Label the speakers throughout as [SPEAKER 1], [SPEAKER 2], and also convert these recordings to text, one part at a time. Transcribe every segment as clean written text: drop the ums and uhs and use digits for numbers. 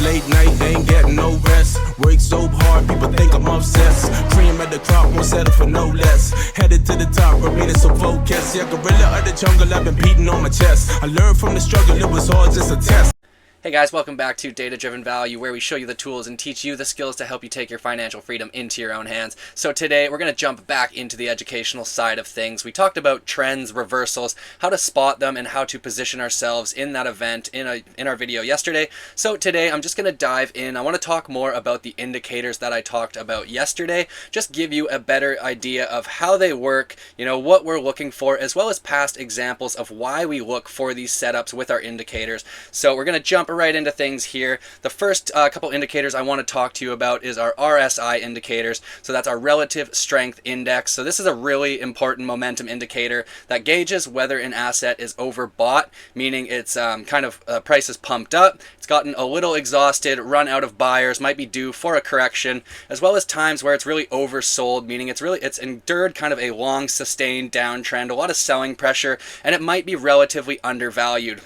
[SPEAKER 1] late night, they ain't getting no rest. Work so hard, people think I'm obsessed. Cream at the crop, won't settle for no less. Headed to the top, remaining so focused. Yeah, gorilla of the jungle, I've been beating on my chest. I learned from the struggle, it was all just a test.
[SPEAKER 2] Hey guys, welcome back to Data Driven Value, where we show you the tools and teach you the skills to help you take your financial freedom into your own hands. So today we're going to jump back into the educational side of things. We talked about trends, reversals, how to spot them, and how to position ourselves in that event in our video yesterday. So today I'm just going to dive in. I want to talk more about the indicators that I talked about yesterday, just give you a better idea of how they work, you know, what we're looking for, as well as past examples of why we look for these setups with our indicators. So we're going to jump right into things here. The first couple indicators I want to talk to you about is our RSI indicators. So that's our relative strength index. So this is a really important momentum indicator that gauges whether an asset is overbought, meaning it's price is pumped up, it's gotten a little exhausted, run out of buyers, might be due for a correction, as well as times where it's really oversold, meaning it's endured kind of a long sustained downtrend, a lot of selling pressure, and it might be relatively undervalued.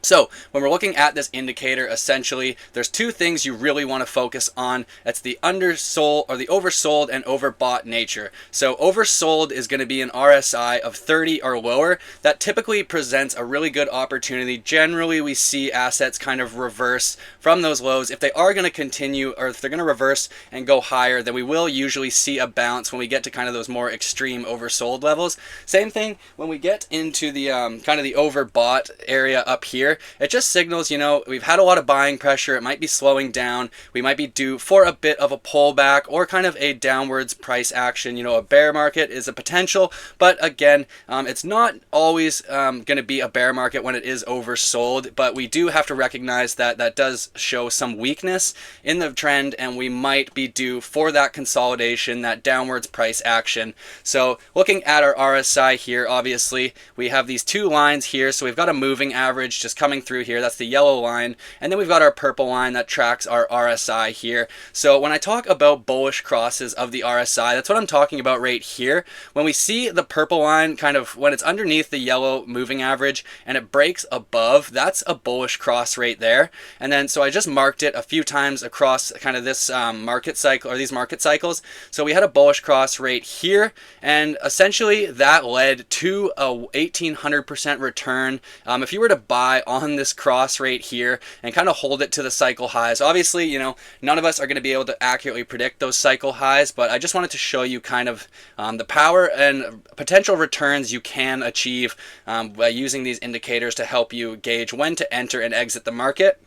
[SPEAKER 2] So when we're looking at this indicator, essentially there's two things you really want to focus on. That's the undersold or the oversold and overbought nature. So oversold is going to be an RSI of 30 or lower. That typically presents a really good opportunity. Generally we see assets kind of reverse from those lows. If they are going to continue, or if they're going to reverse and go higher, then we will usually see a bounce when we get to kind of those more extreme oversold levels. Same thing when we get into the kind of the overbought area up here. It just signals, you know, we've had a lot of buying pressure. It might be slowing down. We might be due for a bit of a pullback or kind of a downwards price action. You know, a bear market is a potential, but again, it's not always going to be a bear market when it is oversold, but we do have to recognize that that does show some weakness in the trend, and we might be due for that consolidation, that downwards price action. So looking at our RSI here, obviously we have these two lines here. So we've got a moving average just coming through here. That's the yellow line, and then we've got our purple line that tracks our RSI here. So when I talk about bullish crosses of the RSI, that's what I'm talking about right here. When we see the purple line kind of when it's underneath the yellow moving average and it breaks above, that's a bullish cross right there. And then so I just marked it a few times across kind of this market cycle, or these market cycles. So we had a bullish cross right here, and essentially that led to a 1800% return. If you were to buy on this cross right here and kind of hold it to the cycle highs. Obviously, you know, none of us are going to be able to accurately predict those cycle highs, but I just wanted to show you kind of the power and potential returns you can achieve by using these indicators to help you gauge when to enter and exit the market.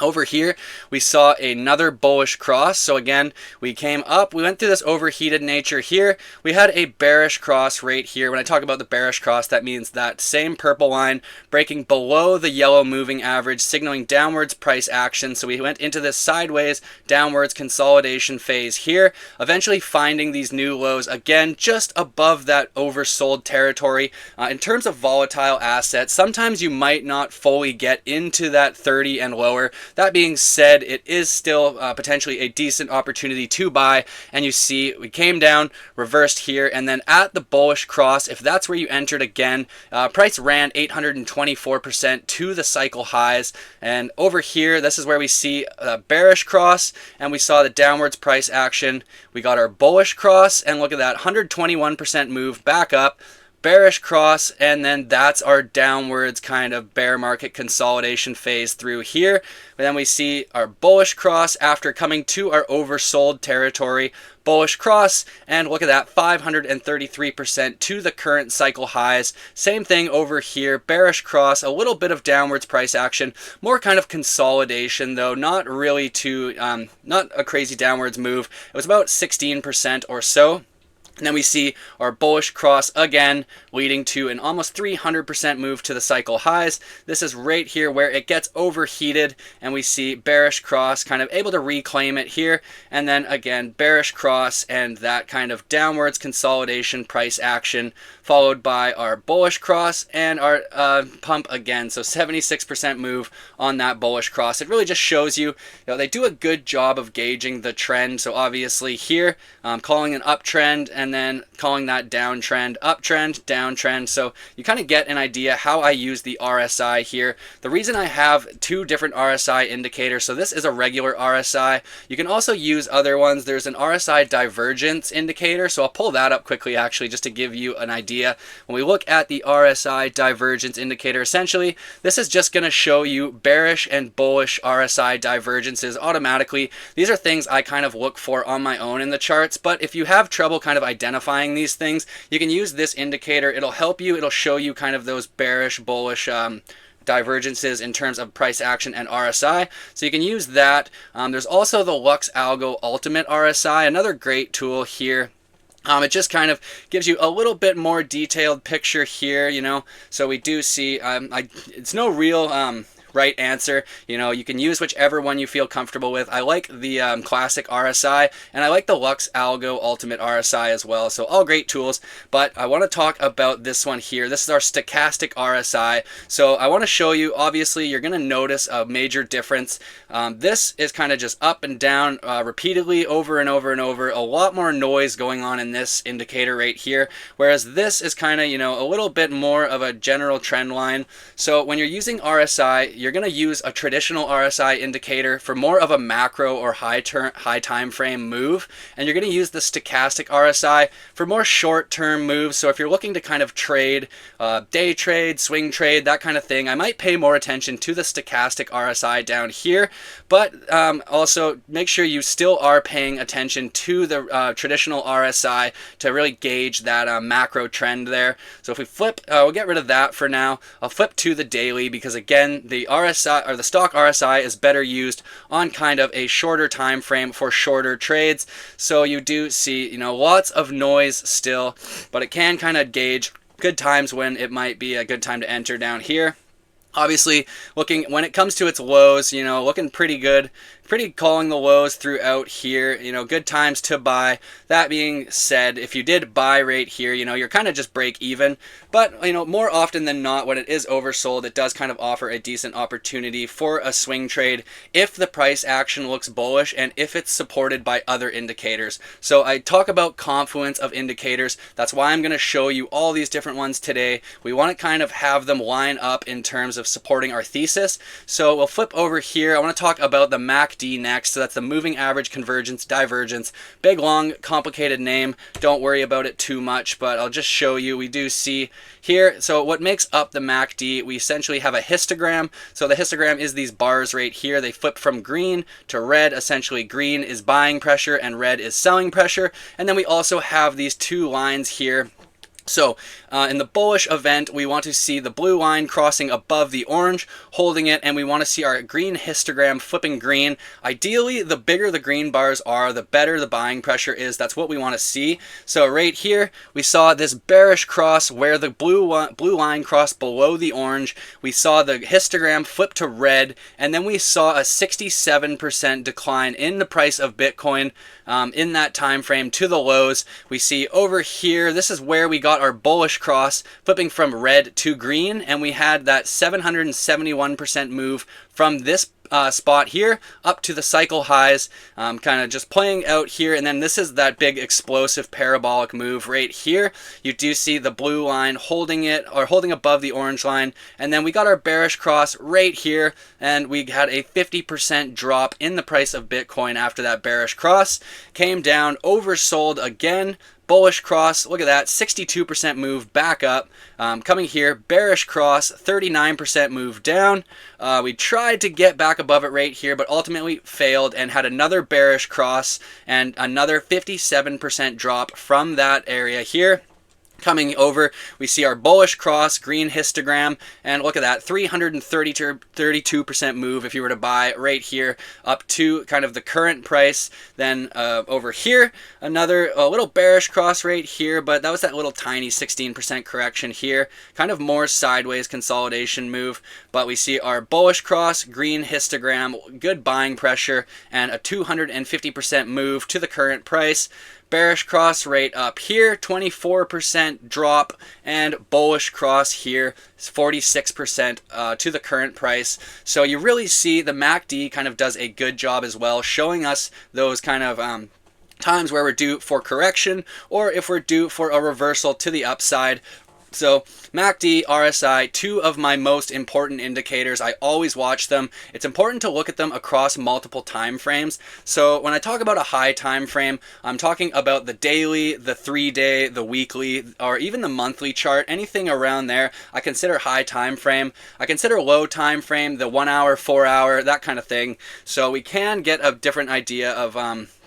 [SPEAKER 2] Over here, we saw another bullish cross. So again, we came up, we went through this overheated nature here. We had a bearish cross right here. When I talk about the bearish cross, that means that same purple line breaking below the yellow moving average, signaling downwards price action. So we went into this sideways downwards consolidation phase here, eventually finding these new lows again, just above that oversold territory. In terms of volatile assets, sometimes you might not fully get into that 30 and lower. That being said, it is still potentially a decent opportunity to buy, and you see we came down, reversed here, and then at the bullish cross, if that's where you entered again, price ran 824% to the cycle highs, and over here, this is where we see a bearish cross, and we saw the downwards price action. We got our bullish cross, and look at that, 121% move back up, bearish cross, and then that's our downwards kind of bear market consolidation phase through here. And then we see our bullish cross after coming to our oversold territory, bullish cross, and look at that, 533% to the current cycle highs. Same thing over here, bearish cross, a little bit of downwards price action, more kind of consolidation though, not really too, not a crazy downwards move. It was about 16% or so. And then we see our bullish cross again, leading to an almost 300% move to the cycle highs. This is right here where it gets overheated, and we see bearish cross kind of able to reclaim it here. And then again, bearish cross and that kind of downwards consolidation price action, followed by our bullish cross and our pump again. So 76% move on that bullish cross. It really just shows you, they do a good job of gauging the trend. So obviously here, calling an uptrend, and and then calling that downtrend, uptrend, downtrend. So you kind of get an idea how I use the RSI here. The reason I have two different RSI indicators, so this is a regular RSI. You can also use other ones. There's an RSI divergence indicator, so I'll pull that up quickly actually just to give you an idea. When we look at the RSI divergence indicator, essentially this is just going to show you bearish and bullish RSI divergences automatically. These are things I kind of look for on my own in the charts, but if you have trouble kind of identifying these things, you can use this indicator. It'll help you. It'll show you kind of those bearish, bullish divergences in terms of price action and RSI. So you can use that. There's also the Lux Algo Ultimate RSI, another great tool here. It just kind of gives you a little bit more detailed picture here, you know. So we do see, it's no real right answer. You know, you can use whichever one you feel comfortable with. I like the classic RSI, and I like the Lux Algo Ultimate RSI as well. So all great tools, but I want to talk about this one here. This is our stochastic RSI. So I want to show you, obviously you're going to notice a major difference. This is kind of just up and down repeatedly over and over and over. A lot more noise going on in this indicator right here, whereas this is kind of, you know, a little bit more of a general trend line. So when you're using RSI, you're going to use a traditional RSI indicator for more of a macro or high time frame move, and you're going to use the stochastic RSI for more short-term moves. So if you're looking to kind of trade, day trade, swing trade, that kind of thing, I might pay more attention to the stochastic RSI down here, but also make sure you still are paying attention to the traditional RSI to really gauge that macro trend there. So if we flip, we'll get rid of that for now. I'll flip to the daily because again, the RSI or the stock RSI is better used on kind of a shorter time frame for shorter trades. So you do see, you know, lots of noise still, but it can kind of gauge good times when it might be a good time to enter down here. Obviously, looking when it comes to its lows, you know, looking pretty good, pretty calling the lows throughout here, you know, good times to buy. That being said, if you did buy right here, you know, you're kind of just break even, but you know, more often than not when it is oversold, it does kind of offer a decent opportunity for a swing trade if the price action looks bullish and if it's supported by other indicators. So I talk about confluence of indicators. That's why I'm going to show you all these different ones today. We want to kind of have them line up in terms of supporting our thesis. So we'll flip over here. I want to talk about the MACD next. So that's the moving average convergence divergence. Big, long, complicated name. Don't worry about it too much, but I'll just show you. We do see here, so what makes up the MACD, we essentially have a histogram. So the histogram is these bars right here. They flip from green to red. Essentially green is buying pressure and red is selling pressure. And then we also have these two lines here. So in the bullish event, we want to see the blue line crossing above the orange, holding it, and we want to see our green histogram flipping green. Ideally, the bigger the green bars are, the better the buying pressure is. That's what we want to see. So right here, we saw this bearish cross where the blue line crossed below the orange. We saw the histogram flip to red, and then we saw a 67% decline in the price of Bitcoin in that time frame to the lows. We see over here, this is where we got our bullish cross flipping from red to green, and we had that 771% move from this spot here up to the cycle highs, kind of just playing out here. And then this is that big explosive parabolic move right here. You do see the blue line holding it, or holding above the orange line, and then we got our bearish cross right here, and we had a 50% drop in the price of Bitcoin after that bearish cross. Came down, oversold again, bullish cross, look at that, 62% move back up. Coming here, bearish cross, 39% move down. We tried to get back above it right here, but ultimately failed and had another bearish cross and another 57% drop from that area here. Coming over, we see our bullish cross, green histogram, and look at that, 332% move if you were to buy right here up to kind of the current price. Then over here, a little bearish cross right here, but that was that little tiny 16% correction here, kind of more sideways consolidation move. But we see our bullish cross, green histogram, good buying pressure, and a 250% move to the current price. Bearish cross right up here, 24% drop, and bullish cross here, 46% to the current price. So you really see the MACD kind of does a good job as well, showing us those kind of times where we're due for correction or if we're due for a reversal to the upside. So MACD, RSI, two of my most important indicators. I always watch them. It's important to look at them across multiple time frames. So when I talk about a high time frame, I'm talking about the daily, the 3-day, the weekly, or even the monthly chart. Anything around there I consider high time frame. I consider low time frame the 1 hour, 4 hour, that kind of thing. So we can get a different idea of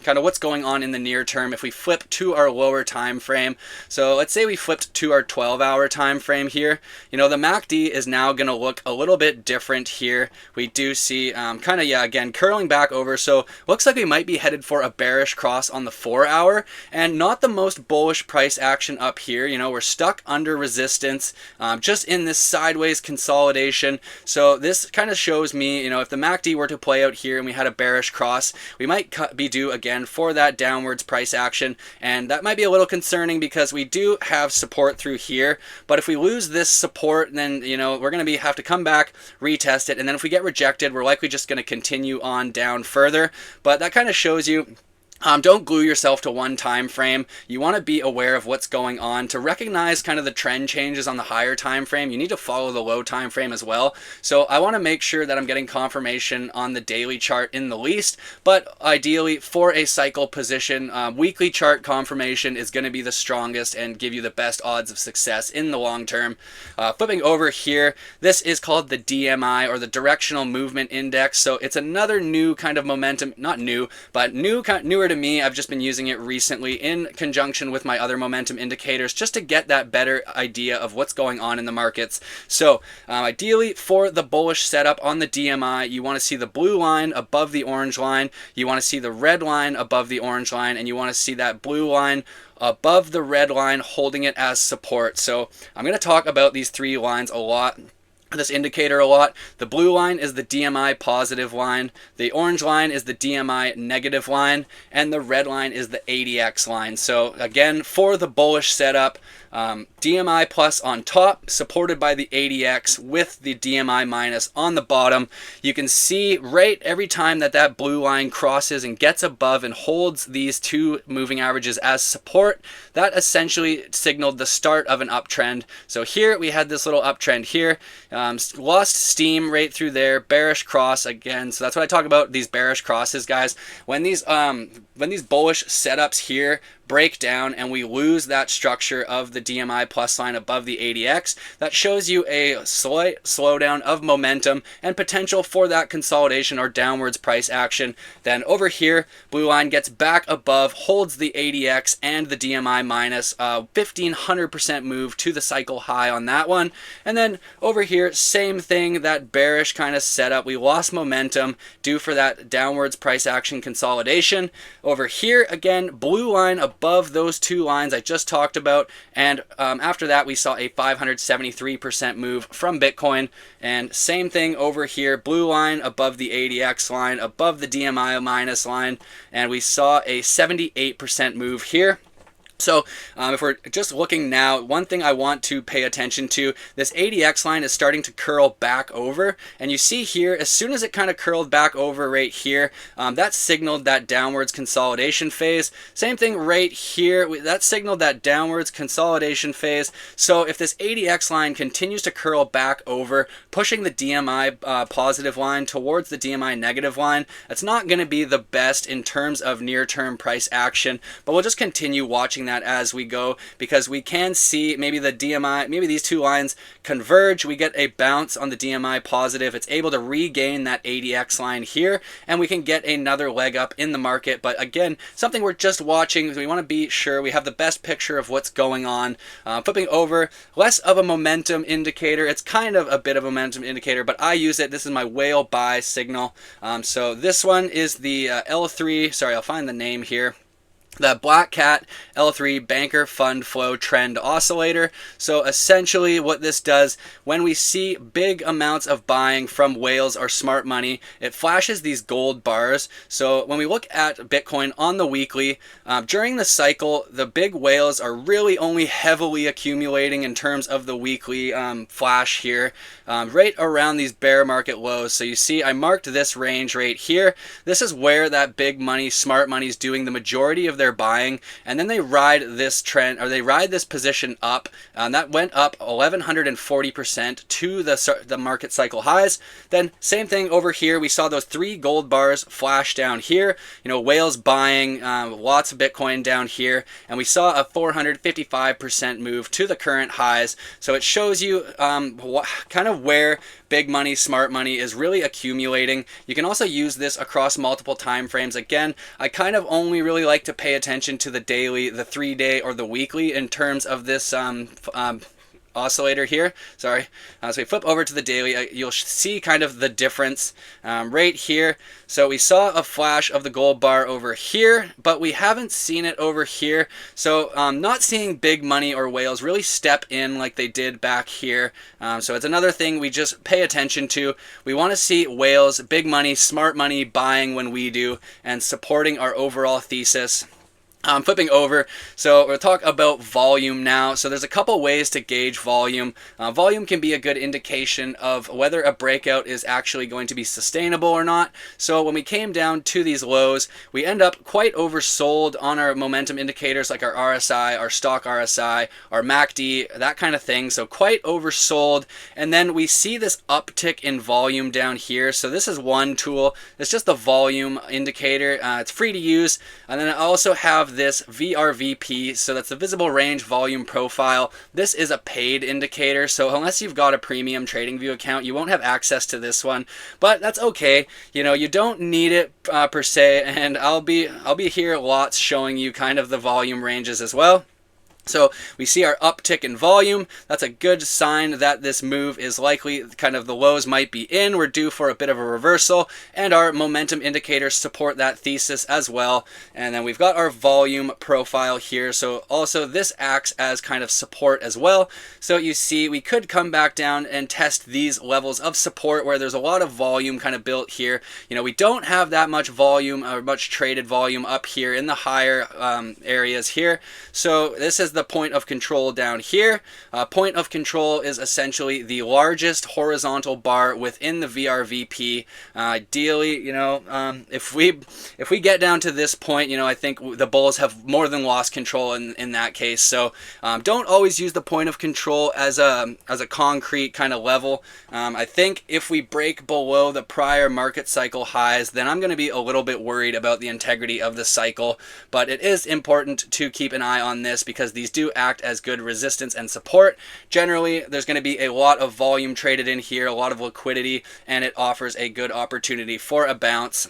[SPEAKER 2] kind of what's going on in the near term if we flip to our lower time frame. So let's say we flipped to our 12-hour time frame here. You know, the MACD is now going to look a little bit different here. We do see kind of, yeah, again, curling back over. So looks like we might be headed for a bearish cross on the 4-hour and not the most bullish price action up here. You know, we're stuck under resistance just in this sideways consolidation. So this kind of shows me, you know, if the MACD were to play out here and we had a bearish cross, we might be due again for that downwards price action, and that might be a little concerning because we do have support through here. But if we lose this support, then, you know, we're going to have to come back, retest it, and then if we get rejected, we're likely just going to continue on down further. But that kind of shows you, don't glue yourself to one time frame. You want to be aware of what's going on. To recognize kind of the trend changes on the higher time frame, you need to follow the low time frame as well. So I want to make sure that I'm getting confirmation on the daily chart in the least, but ideally for a cycle position, weekly chart confirmation is going to be the strongest and give you the best odds of success in the long term. Flipping over here, this is called the DMI, or the Directional Movement Index. So it's another new kind of momentum, not new, but newer to me. I've just been using it recently in conjunction with my other momentum indicators just to get that better idea of what's going on in the markets. So ideally for the bullish setup on the DMI, you want to see the blue line above the orange line, you want to see the red line above the orange line, and you want to see that blue line above the red line holding it as support. So I'm going to talk about these three lines a lot, this indicator a lot. The blue line is the DMI positive line, the orange line is the DMI negative line, and the red line is the ADX line. So again, for the bullish setup, DMI plus on top, supported by the ADX with the DMI minus on the bottom. You can see right every time that that blue line crosses and gets above and holds these two moving averages as support, that essentially signaled the start of an uptrend. So here we had this little uptrend here, lost steam right through there, bearish cross again. So that's what I talk about, these bearish crosses, guys. When these bullish setups here break down and we lose that structure of the DMI plus line above the ADX, that shows you a slight slowdown of momentum and potential for that consolidation or downwards price action. Then over here, blue line gets back above, holds the ADX and the DMI minus, 1,500% move to the cycle high on that one. And then over here, same thing, that bearish kind of setup. We lost momentum due for that downwards price action consolidation. Over here, again, blue line above those two lines I just talked about, and after that we saw a 573% move from Bitcoin. And same thing over here, blue line above the ADX line, above the DMI minus line, and we saw a 78% move here. So if we're just looking now, one thing I want to pay attention to, this ADX line is starting to curl back over, and you see here, as soon as it kind of curled back over right here, that signaled that downwards consolidation phase. Same thing right here, that signaled that downwards consolidation phase. So if this ADX line continues to curl back over, pushing the DMI positive line towards the DMI negative line, it's not going to be the best in terms of near-term price action, but we'll just continue watching that as we go, because we can see maybe the DMI, maybe these two lines converge, we get a bounce on the DMI positive, it's able to regain that ADX line here, and we can get another leg up in the market. But again, something we're just watching, we want to be sure we have the best picture of what's going on. Flipping over, less of a momentum indicator, it's kind of a bit of a momentum indicator, but I use it, this is my whale buy signal. So this one is the L3, sorry, I'll find the name here, the Black Cat L3 Banker Fund Flow Trend Oscillator. So essentially what this does, when we see big amounts of buying from whales or smart money, it flashes these gold bars. So when we look at Bitcoin on the weekly, during the cycle, the big whales are really only heavily accumulating in terms of the weekly flash here, right around these bear market lows. So you see I marked this range right here. This is where that big money, smart money is doing the majority of their buying, and then they ride this trend, or they ride this position up, and that went up 1140% to the market cycle highs. Then same thing over here, we saw those 3 gold bars flash down here, whales buying lots of Bitcoin down here, and we saw a 455% move to the current highs. So it shows you kind of where big money, smart money is really accumulating. You can also use this across multiple time frames. Again, I kind of only really like to pay attention to the daily, the 3-day, or the weekly in terms of this oscillator here. Sorry. So we flip over to the daily, you'll see kind of the difference right here. So we saw a flash of the gold bar over here, but we haven't seen it over here. So not seeing big money or whales really step in like they did back here. So it's another thing we just pay attention to. We want to see whales, big money, smart money buying when we do, and supporting our overall thesis. Flipping over, so we'll talk about volume now. So there's a couple ways to gauge volume. Volume can be a good indication of whether a breakout is actually going to be sustainable or not. So when we came down to these lows, we end up quite oversold on our momentum indicators like our RSI, our stock RSI, our MACD, that kind of thing. So quite oversold. And then we see this uptick in volume down here. So this is one tool. It's just the volume indicator. It's free to use. And then I also have this VRVP, so that's the visible range volume profile. This is a paid indicator, so unless you've got a premium TradingView account, you won't have access to this one, but that's okay. You don't need it per se, and I'll be here lots showing you kind of the volume ranges as well. So we see our uptick in volume. That's a good sign that this move is likely, kind of the lows might be in. We're due for a bit of a reversal, and our momentum indicators support that thesis as well. And then we've got our volume profile here. So also this acts as kind of support as well. So you see we could come back down and test these levels of support where there's a lot of volume kind of built here. We don't have that much volume or much traded volume up here in the higher areas here. So this is the point of control down here. Point of control is essentially the largest horizontal bar within the VRVP. Ideally, if we get down to this point, I think the bulls have more than lost control in that case. So don't always use the point of control as a concrete kind of level. I think if we break below the prior market cycle highs, then I'm going to be a little bit worried about the integrity of the cycle. But it is important to keep an eye on this because these do act as good resistance and support. Generally, there's going to be a lot of volume traded in here, a lot of liquidity, and it offers a good opportunity for a bounce.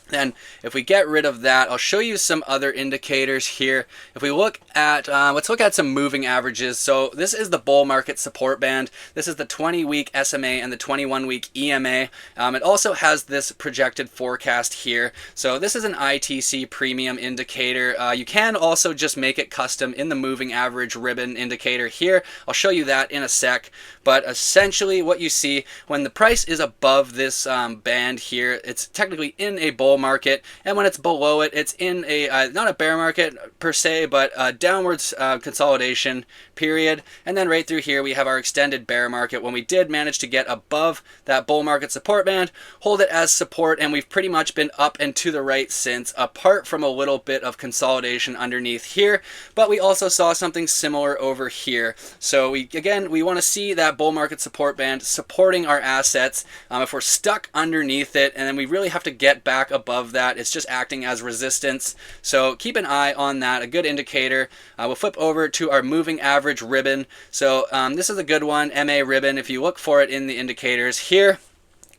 [SPEAKER 2] Then if we get rid of that, I'll show you some other indicators here. If we look at, let's look at some moving averages. So this is the bull market support band. This is the 20-week SMA and the 21-week EMA. It also has this projected forecast here. So this is an ITC premium indicator. You can also just make it custom in the moving average ribbon indicator here. I'll show you that in a sec. But essentially what you see when the price is above this band here, it's technically in a bull market, and when it's below it, it's in a not a bear market per se, but a downwards consolidation period. And then right through here we have our extended bear market when we did manage to get above that bull market support band, hold it as support, and we've pretty much been up and to the right since, apart from a little bit of consolidation underneath here. But we also saw something similar over here. So we want to see that bull market support band supporting our assets. If we're stuck underneath it, and then we really have to get back above that, it's just acting as resistance. So keep an eye on that, a good indicator. We'll flip over to our moving average ribbon. So this is a good one, MA ribbon. If you look for it in the indicators here,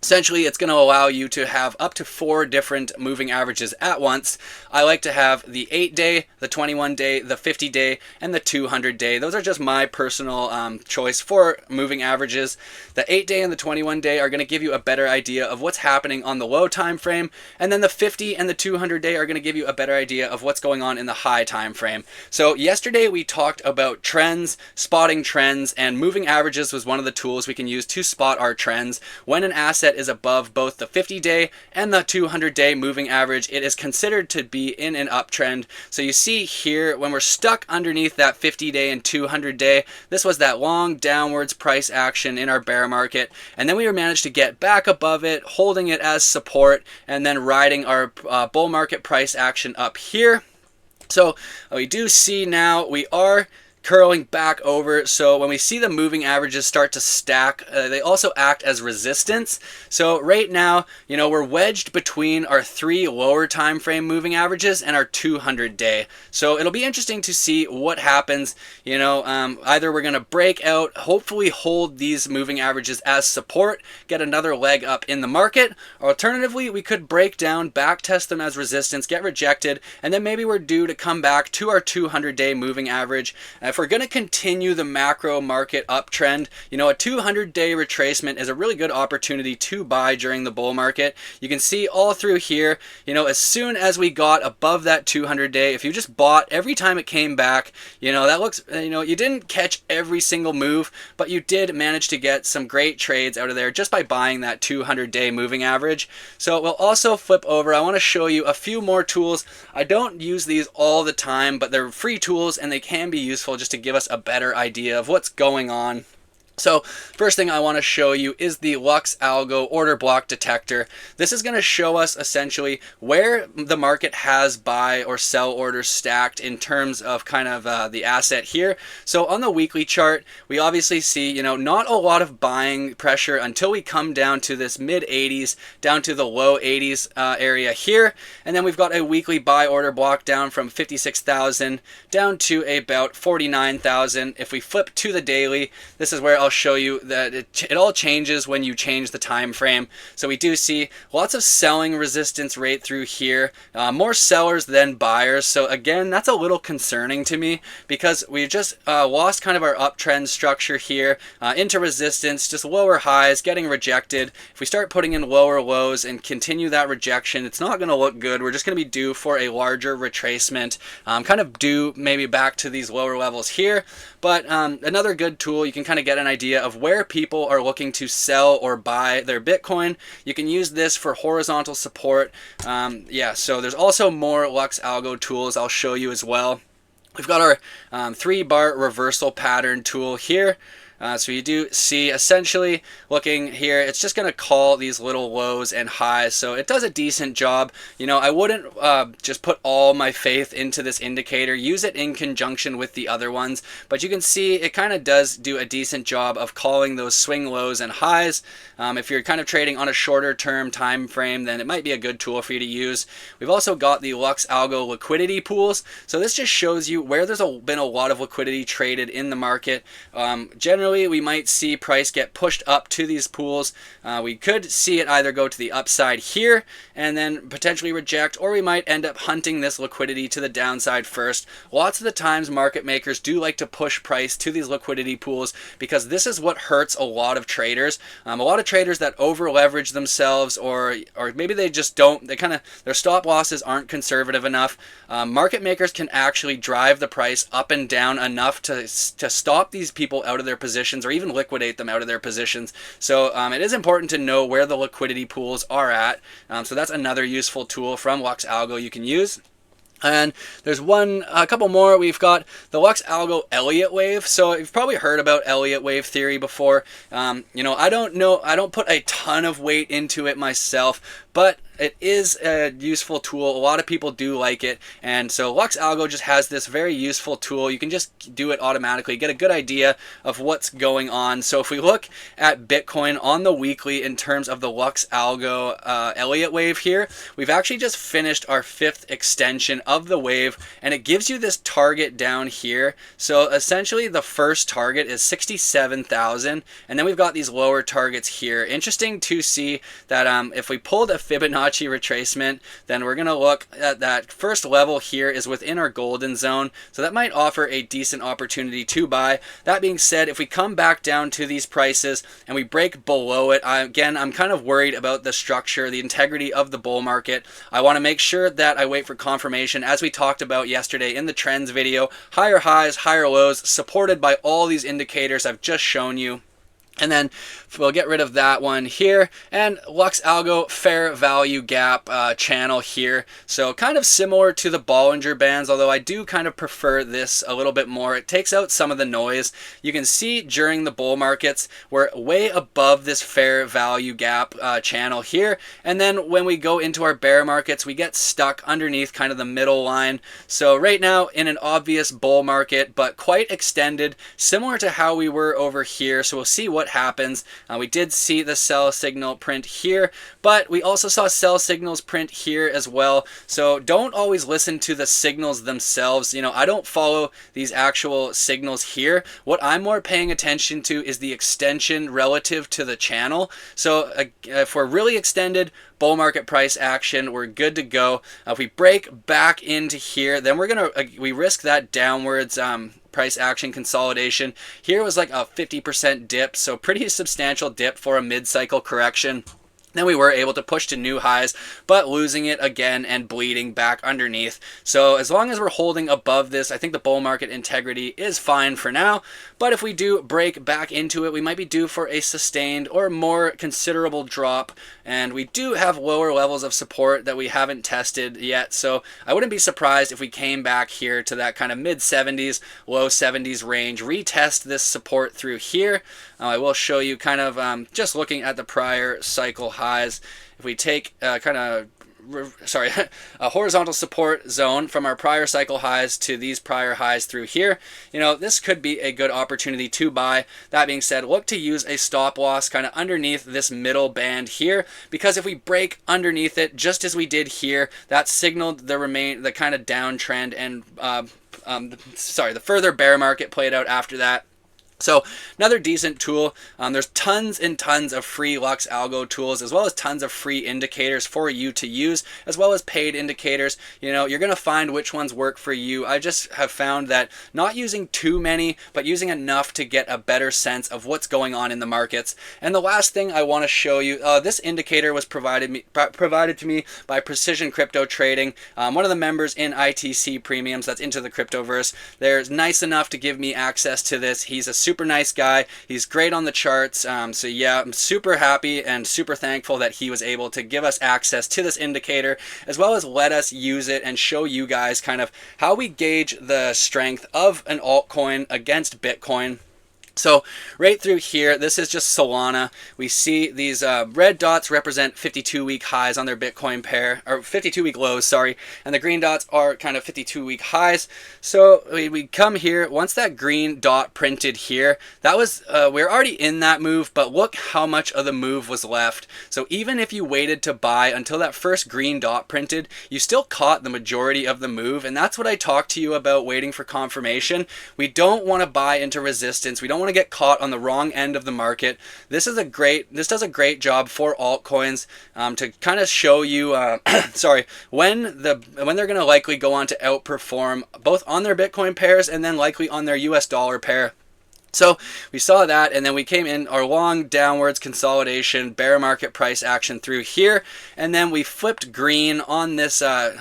[SPEAKER 2] essentially, it's going to allow you to have up to 4 different moving averages at once. I like to have the 8-day, the 21-day, the 50-day, and the 200-day. Those are just my personal choice for moving averages. The 8-day and the 21-day are going to give you a better idea of what's happening on the low time frame, and then the 50 and the 200-day are going to give you a better idea of what's going on in the high time frame. So yesterday we talked about trends, spotting trends, and moving averages was one of the tools we can use to spot our trends. When an asset is above both the 50-day and the 200-day moving average, it is considered to be in an uptrend. So you see here, when we're stuck underneath that 50-day and 200-day, this was that long downwards price action in our bear market, and then we managed to get back above it, holding it as support, and then riding our bull market price action up here. So we do see now we are curling back over. So when we see the moving averages start to stack, they also act as resistance. So right now, you know, we're wedged between our 3 lower time frame moving averages and our 200-day. So it'll be interesting to see what happens. You know, either we're going to break out, hopefully hold these moving averages as support, get another leg up in the market, or alternatively, we could break down, back test them as resistance, get rejected, and then maybe we're due to come back to our 200-day moving average. If we're going to continue the macro market uptrend, you know, a 200-day retracement is a really good opportunity to buy during the bull market. You can see all through here, you know, as soon as we got above that 200-day, if you just bought every time it came back, you know, that looks, you know, you didn't catch every single move, but you did manage to get some great trades out of there just by buying that 200-day moving average. So we'll also flip over. I want to show you a few more tools. I don't use these all the time, but they're free tools and they can be useful just to give us a better idea of what's going on. So first thing I want to show you is the Lux Algo order block detector. This is going to show us essentially where the market has buy or sell orders stacked in terms of kind of the asset here. So on the weekly chart, we obviously see, you know, not a lot of buying pressure until we come down to this mid 80s, down to the low 80s area here. And then we've got a weekly buy order block down from 56,000 down to about 49,000. If we flip to the daily, this is where I'll show you that it all changes when you change the time frame. So we do see lots of selling resistance right through here, more sellers than buyers. So again, that's a little concerning to me because we just lost kind of our uptrend structure here into resistance, just lower highs getting rejected. If we start putting in lower lows and continue that rejection, it's not going to look good. We're just going to be due for a larger retracement, kind of due maybe back to these lower levels here. But another good tool, you can kind of get an idea of where people are looking to sell or buy their Bitcoin. You can use this for horizontal support. Yeah, so there's also more Lux Algo tools I'll show you as well. We've got our 3-bar reversal pattern tool here. So you do see essentially looking here, it's just going to call these little lows and highs. So it does a decent job. You know, I wouldn't just put all my faith into this indicator. Use it in conjunction with the other ones. But you can see it kind of does do a decent job of calling those swing lows and highs. If you're kind of trading on a shorter term time frame, then it might be a good tool for you to use. We've also got the Lux Algo liquidity pools. So this just shows you where there's been a lot of liquidity traded in the market. Generally, we might see price get pushed up to these pools. We could see it either go to the upside here and then potentially reject, or we might end up hunting this liquidity to the downside first. Lots of the times market makers do like to push price to these liquidity pools because this is what hurts a lot of traders. A lot of traders that over leverage themselves, or maybe they just don't, their stop losses aren't conservative enough. Market makers can actually drive the price up and down enough to stop these people out of their positions, or even liquidate them out of their positions. So it is important to know where the liquidity pools are at. So that's another useful tool from Lux Algo you can use. And there's a couple more. We've got the Lux Algo Elliott wave. So you've probably heard about Elliott wave theory before. You know, I don't put a ton of weight into it myself, but it is a useful tool. A lot of people do like it. And so Lux Algo just has this very useful tool. You can just do it automatically, get a good idea of what's going on. So if we look at Bitcoin on the weekly in terms of the Lux Algo Elliott wave here, we've actually just finished our 5th extension of the wave, and it gives you this target down here. So essentially the first target is 67,000, and then we've got these lower targets here. Interesting to see that if we pulled a Fibonacci retracement, then we're going to look at that first level here is within our golden zone. So that might offer a decent opportunity to buy. That being said, if we come back down to these prices and we break below it, again, I'm kind of worried about the structure, the integrity of the bull market. I want to make sure that I wait for confirmation, as we talked about yesterday in the trends video. Higher highs, higher lows, supported by all these indicators I've just shown you. And then we'll get rid of that one here, and Lux Algo fair value gap channel here. So kind of similar to the Bollinger Bands, although I do kind of prefer this a little bit more. It takes out some of the noise. You can see during the bull markets, we're way above this fair value gap channel here. And then when we go into our bear markets, we get stuck underneath kind of the middle line. So right now in an obvious bull market, but quite extended, similar to how we were over here. So we'll see what happens. We did see the sell signal print here, but we also saw sell signals print here as well. So don't always listen to the signals themselves. You know, I don't follow these actual signals here. What I'm more paying attention to is the extension relative to the channel. So if we're really extended, bull market price action, we're good to go. If we break back into here, then we risk that downwards price action consolidation. Here was like a 50% dip, so pretty substantial dip for a mid-cycle correction. Then we were able to push to new highs, but losing it again and bleeding back underneath. So as long as we're holding above this, I think the bull market integrity is fine for now. But if we do break back into it, we might be due for a sustained or more considerable drop. And we do have lower levels of support that we haven't tested yet. So I wouldn't be surprised if we came back here to that kind of mid 70s, low 70s range, retest this support through here. I will show you kind of just looking at the prior cycle highs. If we take a horizontal support zone from our prior cycle highs to these prior highs through here, you know, this could be a good opportunity to buy. That being said, look to use a stop loss kind of underneath this middle band here, because if we break underneath it, just as we did here, that signaled the kind of downtrend, and the further bear market played out after that. So another decent tool. There's tons and tons of free Lux Algo tools, as well as tons of free indicators for you to use, as well as paid indicators. You know, you're going to find which ones work for you. I just have found that not using too many, but using enough to get a better sense of what's going on in the markets. And the last thing I want to show you, this indicator was provided to me by Precision Crypto Trading, one of the members in ITC Premiums that's into the cryptoverse. They're nice enough to give me access to this. He's a super nice guy. He's great on the charts. So yeah, I'm super happy and super thankful that he was able to give us access to this indicator, as well as let us use it and show you guys kind of how we gauge the strength of an altcoin against Bitcoin. So right through here, this is just Solana. We see these red dots represent 52-week highs on their Bitcoin pair, or 52-week lows, sorry, and the green dots are kind of 52-week highs. So we come here, once that green dot printed here, that was, we're already in that move, but look how much of the move was left. So even if you waited to buy until that first green dot printed, you still caught the majority of the move, and that's what I talked to you about waiting for confirmation. We don't want to buy into resistance. We don't want to get caught on the wrong end of the market. This does a great job for altcoins to kind of show you when they're going to likely go on to outperform both on their Bitcoin pairs and then likely on their US dollar pair. So we saw that, and then we came in our long downwards consolidation, bear market price action through here, and then we flipped green on this. I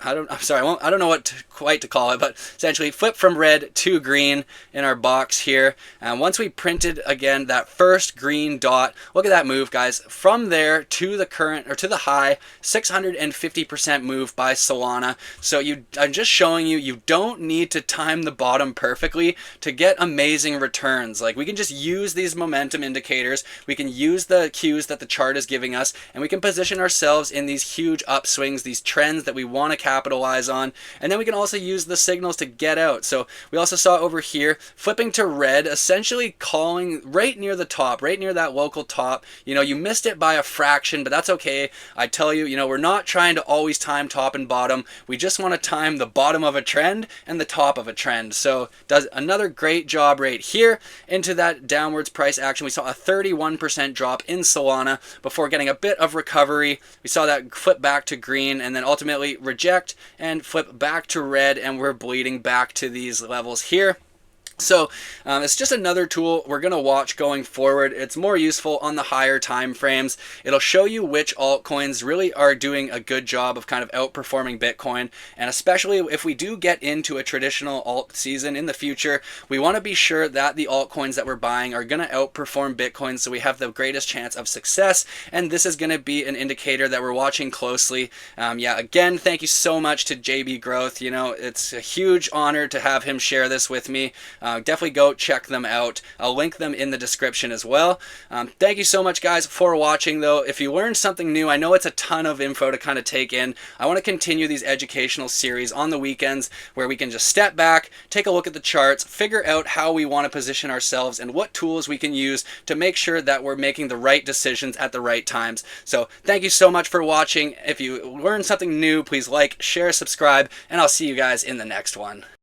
[SPEAKER 2] don't know what quite to call it, but essentially flipped from red to green in our box here. And once we printed again that first green dot, look at that move, guys. From there to the current or to the high, 650% move by Solana. So I'm just showing you, you don't need to time the bottom perfectly to get amazing returns. Like, we can just use these momentum indicators, we can use the cues that the chart is giving us, and we can position ourselves in these huge upswings, these trends that we want to capitalize on, and then we can also use the signals to get out. So we also saw over here flipping to red, essentially calling right near the top, right near that local top. You know, you missed it by a fraction, but that's okay. I tell you, we're not trying to always time top and bottom. We just want to time the bottom of a trend and the top of a trend. So does another great job right here. Into that downwards price action, we saw a 31% drop in Solana before getting a bit of recovery. We saw that flip back to green and then ultimately reject and flip back to red, and we're bleeding back to these levels here. So it's just another tool we're going to watch going forward. It's more useful on the higher time frames. It'll show you which altcoins really are doing a good job of kind of outperforming Bitcoin. And especially if we do get into a traditional alt season in the future, we want to be sure that the altcoins that we're buying are going to outperform Bitcoin so we have the greatest chance of success. And this is going to be an indicator that we're watching closely. Yeah, again, thank you so much to JB Growth. You know, it's a huge honor to have him share this with me. Definitely go check them out. I'll link them in the description as well. Thank you so much, guys, for watching, though. If you learned something new, I know it's a ton of info to kind of take in. I want to continue these educational series on the weekends where we can just step back, take a look at the charts, figure out how we want to position ourselves and what tools we can use to make sure that we're making the right decisions at the right times. So thank you so much for watching. If you learned something new, please like, share, subscribe, and I'll see you guys in the next one.